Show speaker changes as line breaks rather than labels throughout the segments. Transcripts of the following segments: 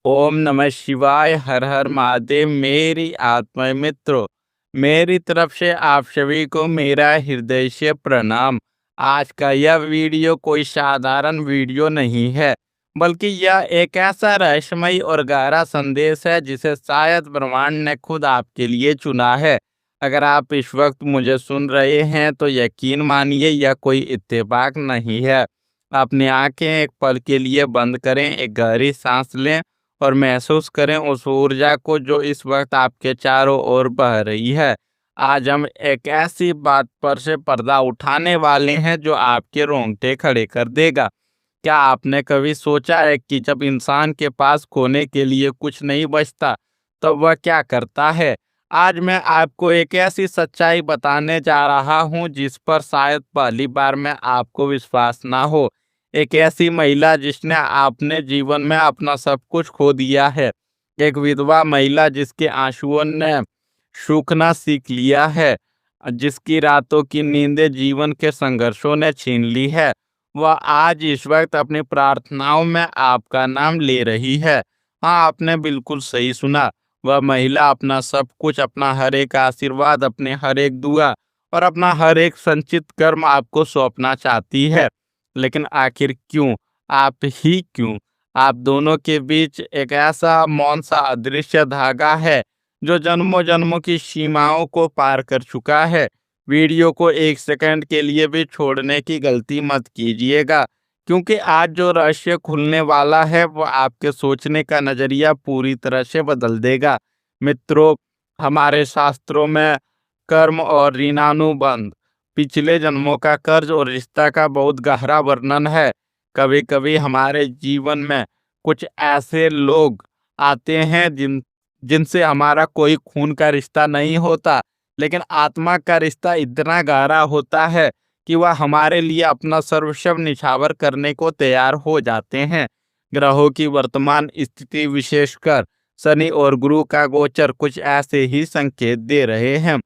ओम नमः शिवाय। हर हर महादेव। मेरी आत्मा मित्रों, मेरी तरफ से आप सभी को मेरा हृदय से प्रणाम। आज का यह वीडियो कोई साधारण वीडियो नहीं है, बल्कि यह एक ऐसा रहस्यमय और गहरा संदेश है जिसे शायद ब्रह्मांड ने खुद आपके लिए चुना है। अगर आप इस वक्त मुझे सुन रहे हैं तो यकीन मानिए यह कोई इत्तेफाक नहीं है। अपनी आंखें एक पल के लिए बंद करें, एक गहरी सांस लें और महसूस करें उस ऊर्जा को जो इस वक्त आपके चारों ओर बह रही है। आज हम एक ऐसी बात पर से पर्दा उठाने वाले हैं जो आपके रोंगटे खड़े कर देगा। क्या आपने कभी सोचा है कि जब इंसान के पास खोने के लिए कुछ नहीं बचता, तब वह क्या करता है? आज मैं आपको एक ऐसी सच्चाई बताने जा रहा हूं जिस पर शायद पहली बार में आपको विश्वास ना हो। एक ऐसी महिला जिसने अपने जीवन में अपना सब कुछ खो दिया है। एक विधवा महिला जिसके आंसुओं ने सूखना सीख लिया है, जिसकी रातों की नींदें जीवन के संघर्षों ने छीन ली है। वह आज इस वक्त अपनी प्रार्थनाओं में आपका नाम ले रही है। हाँ, आपने बिल्कुल सही सुना। वह महिला अपना सब कुछ, अपना हर एक आशीर्वाद, अपने हर एक दुआ और अपना हर एक संचित कर्म आपको सौंपना चाहती है। लेकिन आखिर क्यों? आप ही क्यों? आप दोनों के बीच एक ऐसा मौन सा अदृश्य धागा है जो जन्मों जन्मों की सीमाओं को पार कर चुका है। वीडियो को एक सेकंड के लिए भी छोड़ने की गलती मत कीजिएगा, क्योंकि आज जो रहस्य खुलने वाला है वो आपके सोचने का नजरिया पूरी तरह से बदल देगा। मित्रों, हमारे शास्त्रों में कर्म और ऋणानुबंध, पिछले जन्मों का कर्ज और रिश्ता का बहुत गहरा वर्णन है। कभी कभी हमारे जीवन में कुछ ऐसे लोग आते हैं जिनसे हमारा कोई खून का रिश्ता नहीं होता, लेकिन आत्मा का रिश्ता इतना गहरा होता है कि वह हमारे लिए अपना सर्वस्व निछावर करने को तैयार हो जाते हैं। ग्रहों की वर्तमान स्थिति, विशेषकर शनि और गुरु का गोचर, कुछ ऐसे ही संकेत दे रहे हैं।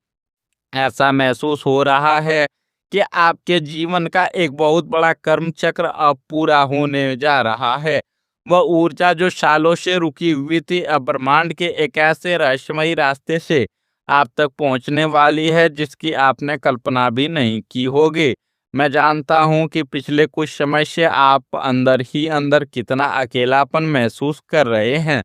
ऐसा महसूस हो रहा है कि आपके जीवन का एक बहुत बड़ा कर्म चक्र अब पूरा होने जा रहा है। वह ऊर्जा जो सालों से रुकी हुई थी, अब ब्रह्मांड के एक ऐसे रहस्यमयी रास्ते से आप तक पहुंचने वाली है जिसकी आपने कल्पना भी नहीं की होगी। मैं जानता हूं कि पिछले कुछ समय से आप अंदर ही अंदर कितना अकेलापन महसूस कर रहे हैं।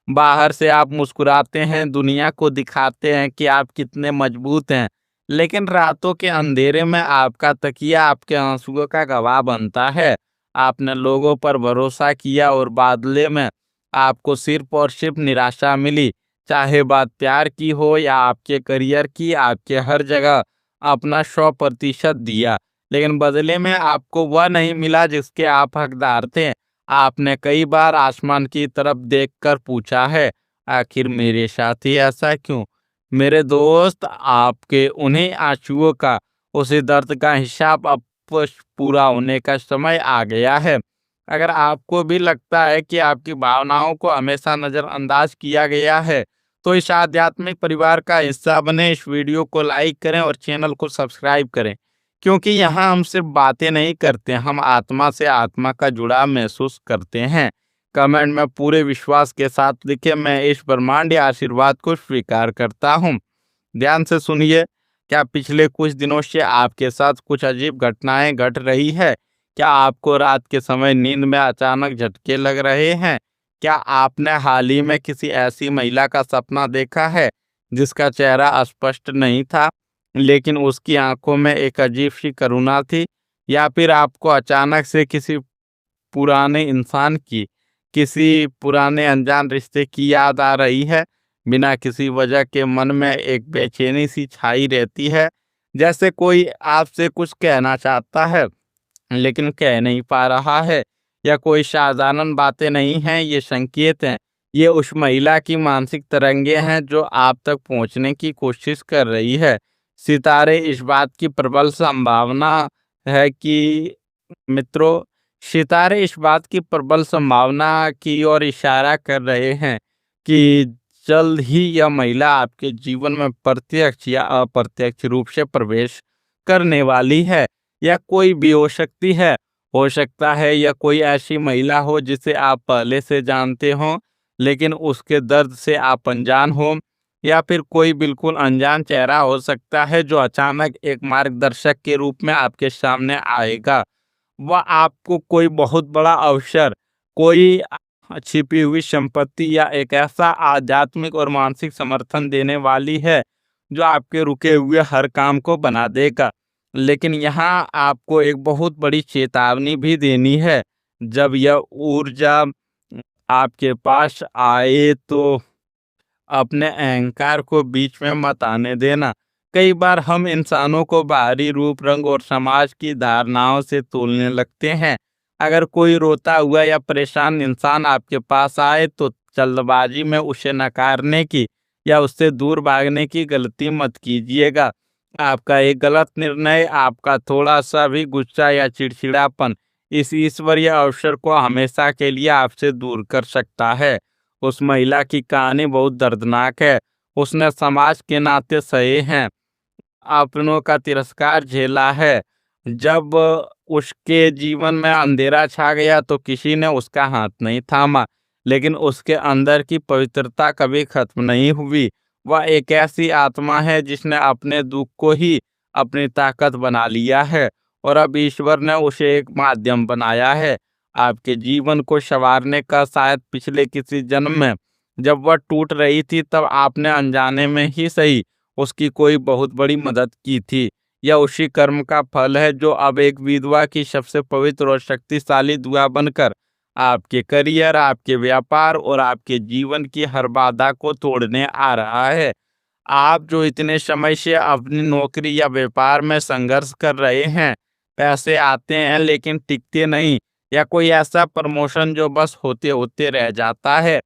बाहर से आप मुस्कुराते हैं, दुनिया को दिखाते हैं कि आप कितने मजबूत हैं, लेकिन रातों के अंधेरे में आपका तकिया आपके आंसुओं का गवाह बनता है। आपने लोगों पर भरोसा किया और बदले में आपको सिर्फ और सिर्फ निराशा मिली। चाहे बात प्यार की हो या आपके करियर की, आपके हर जगह अपना 100% दिया, लेकिन बदले में आपको वह नहीं मिला जिसके आप हकदार थे। आपने कई बार आसमान की तरफ देखकर पूछा है, आखिर मेरे साथ ही ऐसा क्यों? मेरे दोस्त, आपके उन्हीं आंसुओं का, उसी दर्द का हिसाब अब पूरा होने का समय आ गया है। अगर आपको भी लगता है कि आपकी भावनाओं को हमेशा नज़रअंदाज किया गया है, तो इस आध्यात्मिक परिवार का हिस्सा बने। इस वीडियो को लाइक करें और चैनल को सब्सक्राइब करें, क्योंकि यहाँ हम सिर्फ बातें नहीं करते, हम आत्मा से आत्मा का जुड़ाव महसूस करते हैं। कमेंट में पूरे विश्वास के साथ लिखे, मैं इस ब्रह्मांडीय आशीर्वाद को स्वीकार करता हूँ। ध्यान से सुनिए। क्या पिछले कुछ दिनों से आपके साथ कुछ अजीब घटनाएं घट रही है? क्या आपको रात के समय नींद में अचानक झटके लग रहे हैं? क्या आपने हाल ही में किसी ऐसी महिला का सपना देखा है जिसका चेहरा स्पष्ट नहीं था, लेकिन उसकी आंखों में एक अजीब सी करुणा थी? या फिर आपको अचानक से किसी पुराने इंसान की, किसी पुराने अनजान रिश्ते की याद आ रही है? बिना किसी वजह के मन में एक बेचैनी सी छाई रहती है, जैसे कोई आपसे कुछ कहना चाहता है लेकिन कह नहीं पा रहा है। या कोई साधारण बातें नहीं हैं, ये संकेत हैं। ये उस महिला की मानसिक तरंगे हैं जो आप तक पहुंचने की कोशिश कर रही है। सितारे इस बात की प्रबल संभावना है कि मित्रों, सितारे इस बात की प्रबल संभावना की ओर इशारा कर रहे हैं कि जल्द ही यह महिला आपके जीवन में प्रत्यक्ष या अप्रत्यक्ष रूप से प्रवेश करने वाली है। या कोई भी हो सकता है यह कोई ऐसी महिला हो जिसे आप पहले से जानते हो, लेकिन उसके दर्द से आप अनजान हो, या फिर कोई बिल्कुल अनजान चेहरा हो सकता है जो अचानक एक मार्गदर्शक के रूप में आपके सामने आएगा। वह आपको कोई बहुत बड़ा अवसर, कोई छिपी हुई संपत्ति या एक ऐसा आध्यात्मिक और मानसिक समर्थन देने वाली है जो आपके रुके हुए हर काम को बना देगा। लेकिन यहाँ आपको एक बहुत बड़ी चेतावनी भी देनी है। जब यह ऊर्जा आपके पास आए तो अपने अहंकार को बीच में मत आने देना। कई बार हम इंसानों को बाहरी रूप, रंग और समाज की धारणाओं से तोलने लगते हैं। अगर कोई रोता हुआ या परेशान इंसान आपके पास आए तो जल्दबाजी में उसे नकारने की या उससे दूर भागने की गलती मत कीजिएगा। आपका एक गलत निर्णय, आपका थोड़ा सा भी गुस्सा या चिड़चिड़ापन इस ईश्वरीय अवसर को हमेशा के लिए आपसे दूर कर सकता है। उस महिला की कहानी बहुत दर्दनाक है। उसने समाज के नाते सहे हैं, अपनों का तिरस्कार झेला है। जब उसके जीवन में अंधेरा छा गया तो किसी ने उसका हाथ नहीं थामा, लेकिन उसके अंदर की पवित्रता कभी खत्म नहीं हुई। वह एक ऐसी आत्मा है जिसने अपने दुख को ही अपनी ताकत बना लिया है, और अब ईश्वर ने उसे एक माध्यम बनाया है आपके जीवन को संवारने का। शायद पिछले किसी जन्म में जब वह टूट रही थी तब आपने अनजाने में ही सही उसकी कोई बहुत बड़ी मदद की थी। यह उसी कर्म का फल है जो अब एक विधवा की सबसे पवित्र और शक्तिशाली दुआ बनकर आपके करियर, आपके व्यापार और आपके जीवन की हर बाधा को तोड़ने आ रहा है। आप जो इतने समय से अपनी नौकरी या व्यापार में संघर्ष कर रहे हैं, पैसे आते हैं लेकिन टिकते नहीं, या कोई ऐसा प्रमोशन जो बस होते होते रह जाता है,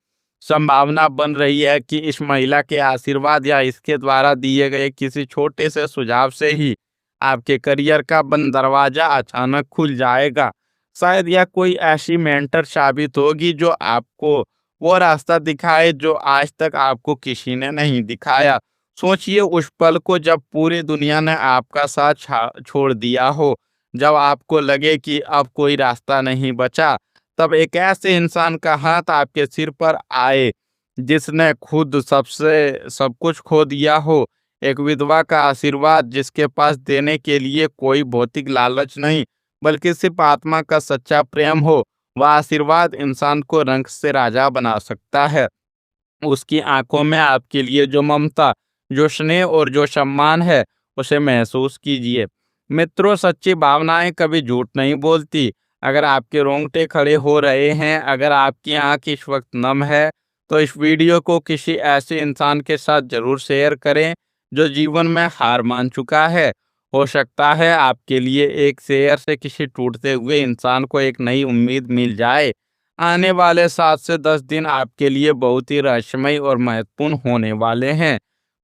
संभावना बन रही है कि इस महिला के आशीर्वाद या इसके द्वारा दिए गए किसी छोटे से सुझाव से ही आपके करियर का बंद दरवाजा अचानक खुल जाएगा। शायद यह कोई ऐसी मेंटर साबित होगी जो आपको वो रास्ता दिखाए जो आज तक आपको किसी ने नहीं दिखाया। सोचिए उस पल को जब पूरी दुनिया ने आपका साथ छोड़ दिया हो, जब आपको लगे कि अब कोई रास्ता नहीं बचा, तब एक ऐसे इंसान का हाथ आपके सिर पर आए जिसने खुद सबसे सब कुछ खो दिया हो। एक विधवा का आशीर्वाद जिसके पास देने के लिए कोई भौतिक लालच नहीं, बल्कि सिर्फ आत्मा का सच्चा प्रेम हो। वह आशीर्वाद इंसान को रंग से राजा बना सकता है। उसकी आंखों में आपके लिए जो ममता, जो स्नेह और जो सम्मान है, उसे महसूस कीजिए। मित्रों, सच्ची भावनाएं कभी झूठ नहीं बोलती। अगर आपके रोंगटे खड़े हो रहे हैं, अगर आपकी आंख इस वक्त नम है, तो इस वीडियो को किसी ऐसे इंसान के साथ जरूर शेयर करें जो जीवन में हार मान चुका है। हो सकता है आपके लिए एक शेयर से किसी टूटते हुए इंसान को एक नई उम्मीद मिल जाए। आने वाले 7 से 10 दिन आपके लिए बहुत ही रहस्यमय और महत्वपूर्ण होने वाले हैं।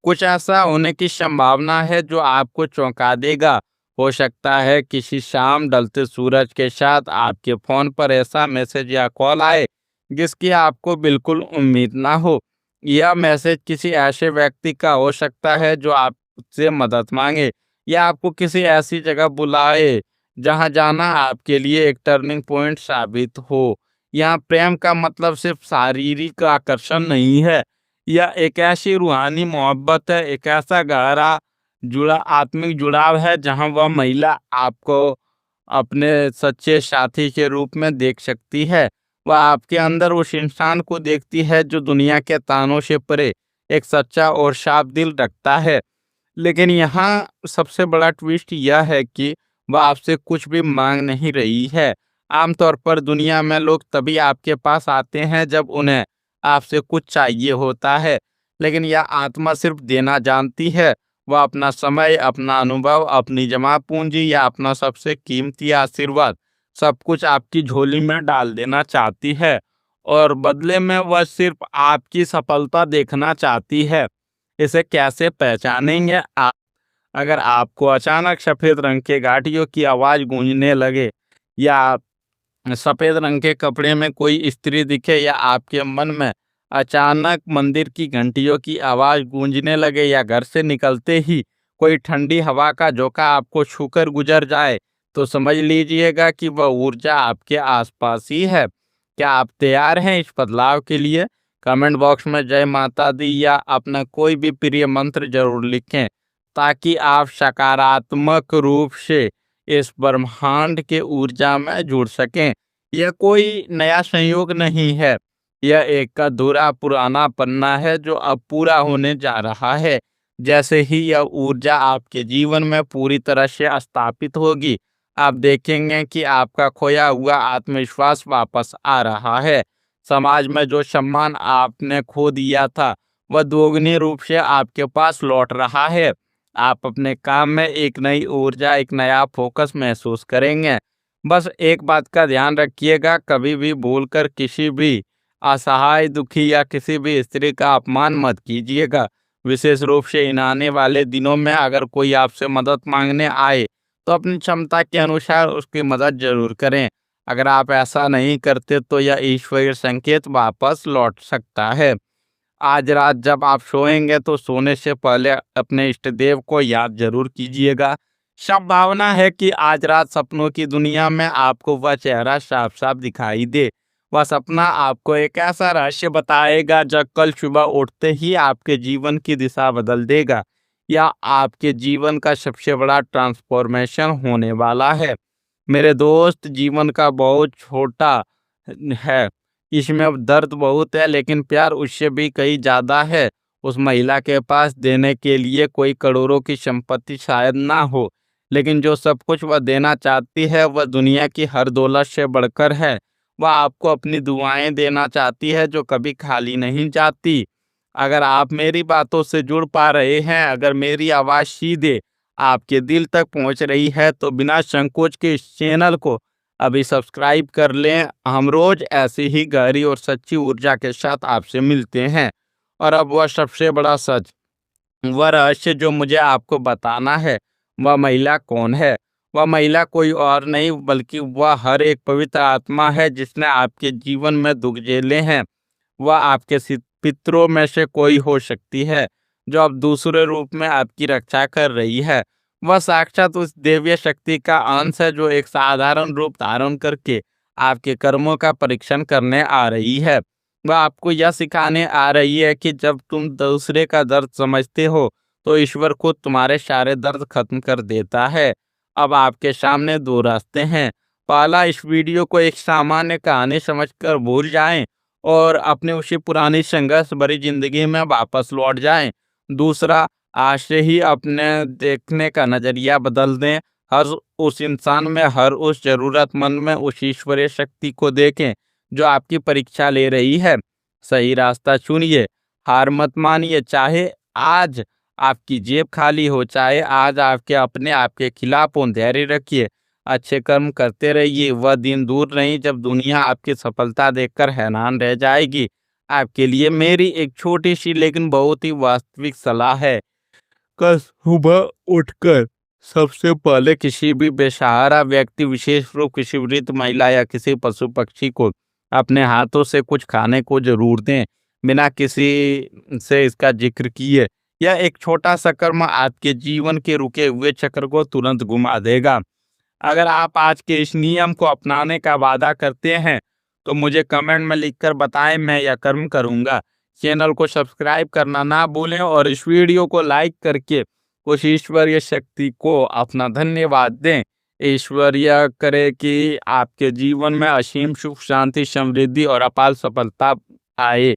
कुछ ऐसा होने की संभावना है जो आपको चौंका देगा। हो सकता है किसी शाम ढलते सूरज के साथ आपके फोन पर ऐसा मैसेज या कॉल आए जिसकी आपको बिल्कुल उम्मीद ना हो। यह मैसेज किसी ऐसे व्यक्ति का हो सकता है जो आपसे मदद मांगे, या आपको किसी ऐसी जगह बुलाए जहां जाना आपके लिए एक टर्निंग पॉइंट साबित हो। यहाँ प्रेम का मतलब सिर्फ शारीरिक आकर्षण नहीं है, यह एक ऐसी रूहानी मोहब्बत है, एक ऐसा गहरा जुड़ा आत्मिक जुड़ाव है जहाँ वह महिला आपको अपने सच्चे साथी के रूप में देख सकती है। वह आपके अंदर उस इंसान को देखती है जो दुनिया के तानों से परे एक सच्चा और साफ दिल रखता है। लेकिन यहाँ सबसे बड़ा ट्विस्ट यह है कि वह आपसे कुछ भी मांग नहीं रही है। आमतौर पर दुनिया में लोग तभी आपके पास आते हैं जब उन्हें आपसे कुछ चाहिए होता है, लेकिन यह आत्मा सिर्फ देना जानती है। वह अपना समय, अपना अनुभव, अपनी जमा पूंजी या अपना सबसे कीमती आशीर्वाद सब कुछ आपकी झोली में डाल देना चाहती है, और बदले में वह सिर्फ आपकी सफलता देखना चाहती है। इसे कैसे पहचानेंगे आप? अगर आपको अचानक सफेद रंग के घाटियों की आवाज गूंजने लगे, या सफेद रंग के कपड़े में कोई स्त्री दिखे, या आपके मन में अचानक मंदिर की घंटियों की आवाज गूंजने लगे, या घर से निकलते ही कोई ठंडी हवा का झोंका आपको छूकर गुजर जाए, तो समझ लीजिएगा कि वह ऊर्जा आपके आसपास ही है। क्या आप तैयार हैं इस बदलाव के लिए? कमेंट बॉक्स में जय माता दी या अपना कोई भी प्रिय मंत्र जरूर लिखें, ताकि आप सकारात्मक रूप से इस ब्रह्मांड के ऊर्जा में जुड़ सकें। यह कोई नया संयोग नहीं है, यह एक अधूरा पुराना पन्ना है जो अब पूरा होने जा रहा है। जैसे ही यह ऊर्जा आपके जीवन में पूरी तरह से स्थापित होगी, आप देखेंगे कि आपका खोया हुआ आत्मविश्वास वापस आ रहा है। समाज में जो सम्मान आपने खो दिया था, वह दोगुनी रूप से आपके पास लौट रहा है। आप अपने काम में एक नई ऊर्जा, एक नया फोकस महसूस करेंगे। बस एक बात का ध्यान रखिएगा, कभी भी भूलकर किसी भी असहाय, दुखी या किसी भी स्त्री का अपमान मत कीजिएगा। विशेष रूप से इन आने वाले दिनों में अगर कोई आपसे मदद मांगने आए, तो अपनी क्षमता के अनुसार उसकी मदद जरूर करें। अगर आप ऐसा नहीं करते तो यह ईश्वरीय संकेत वापस लौट सकता है। आज रात जब आप सोएंगे तो सोने से पहले अपने इष्ट देव को याद जरूर कीजिएगा। संभावना है कि आज रात सपनों की दुनिया में आपको वह चेहरा साफ साफ दिखाई दे। वह सपना आपको एक ऐसा रहस्य बताएगा जो कल सुबह उठते ही आपके जीवन की दिशा बदल देगा, या आपके जीवन का सबसे बड़ा ट्रांसफॉर्मेशन होने वाला है। मेरे दोस्त, जीवन का बहुत छोटा है, इसमें अब दर्द बहुत है, लेकिन प्यार उससे भी कहीं ज्यादा है। उस महिला के पास देने के लिए कोई करोड़ों की संपत्ति शायद ना हो, लेकिन जो सब कुछ वह देना चाहती है वह दुनिया की हर दौलत से बढ़कर है। वह आपको अपनी दुआएं देना चाहती है जो कभी खाली नहीं जाती। अगर आप मेरी बातों से जुड़ पा रहे हैं, अगर मेरी आवाज़ सीधे आपके दिल तक पहुंच रही है, तो बिना संकोच के इस चैनल को अभी सब्सक्राइब कर लें। हम रोज ऐसी ही गहरी और सच्ची ऊर्जा के साथ आपसे मिलते हैं। और अब वह सबसे बड़ा सच, वह रहस्य जो मुझे आपको बताना है, वह महिला कौन है? वह महिला कोई और नहीं बल्कि वह हर एक पवित्र आत्मा है जिसने आपके जीवन में दुख झेले हैं। वह आपके पितरों में से कोई हो सकती है जो अब दूसरे रूप में आपकी रक्षा कर रही है। वह साक्षात उस देवीय शक्ति का अंश है जो एक साधारण रूप धारण करके आपके कर्मों का परीक्षण करने आ रही है। वह आपको यह सिखाने आ रही है कि जब तुम दूसरे का दर्द समझते हो, तो ईश्वर खुद तुम्हारे सारे दर्द खत्म कर देता है। अब आपके सामने दो रास्ते हैं। पहला, इस वीडियो को एक सामान्य कहानी समझकर भूल जाएं और अपने उसी पुरानी संघर्ष भरी जिंदगी में वापस लौट जाएं। दूसरा, आज से ही अपने देखने का नजरिया बदल दें। हर उस इंसान में, हर उस जरूरतमंद में उस ईश्वरीय शक्ति को देखें जो आपकी परीक्षा ले रही है। सही रास्ता चुनिए, हार मत मानिए। चाहे आज आपकी जेब खाली हो, चाहे आज आपके अपने आपके खिलाफ हो, धैर्य रखिए, अच्छे कर्म करते रहिए। वह दिन दूर नहीं जब दुनिया आपकी सफलता देखकर हैरान रह जाएगी। आपके लिए मेरी एक छोटी सी लेकिन बहुत ही वास्तविक सलाह है। कल सुबह उठकर सबसे पहले किसी भी बेसहारा व्यक्ति, विशेष रूप किसी वृद्ध महिला या किसी पशु पक्षी को अपने हाथों से कुछ खाने को जरूर दें, बिना किसी से इसका जिक्र किए। यह एक छोटा सा कर्म आपके जीवन के रुके हुए चक्र को तुरंत घुमा देगा। अगर आप आज के इस नियम को अपनाने का वादा करते हैं, तो मुझे कमेंट में लिखकर बताएं, मैं यह कर्म करूंगा। चैनल को सब्सक्राइब करना ना भूलें और इस वीडियो को लाइक करके उस ईश्वरीय शक्ति को अपना धन्यवाद दें। ईश्वरीय करे कि आपके जीवन में असीम सुख, शांति, समृद्धि और अपार सफलता आए।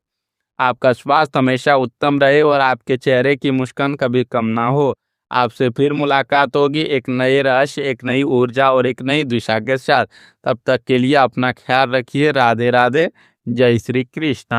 आपका स्वास्थ्य हमेशा उत्तम रहे और आपके चेहरे की मुस्कान कभी कम ना हो। आपसे फिर मुलाकात होगी एक नए रहस्य, एक नई ऊर्जा और एक नई दिशा के साथ। तब तक के लिए अपना ख्याल रखिए। राधे राधे। जय श्री कृष्ण।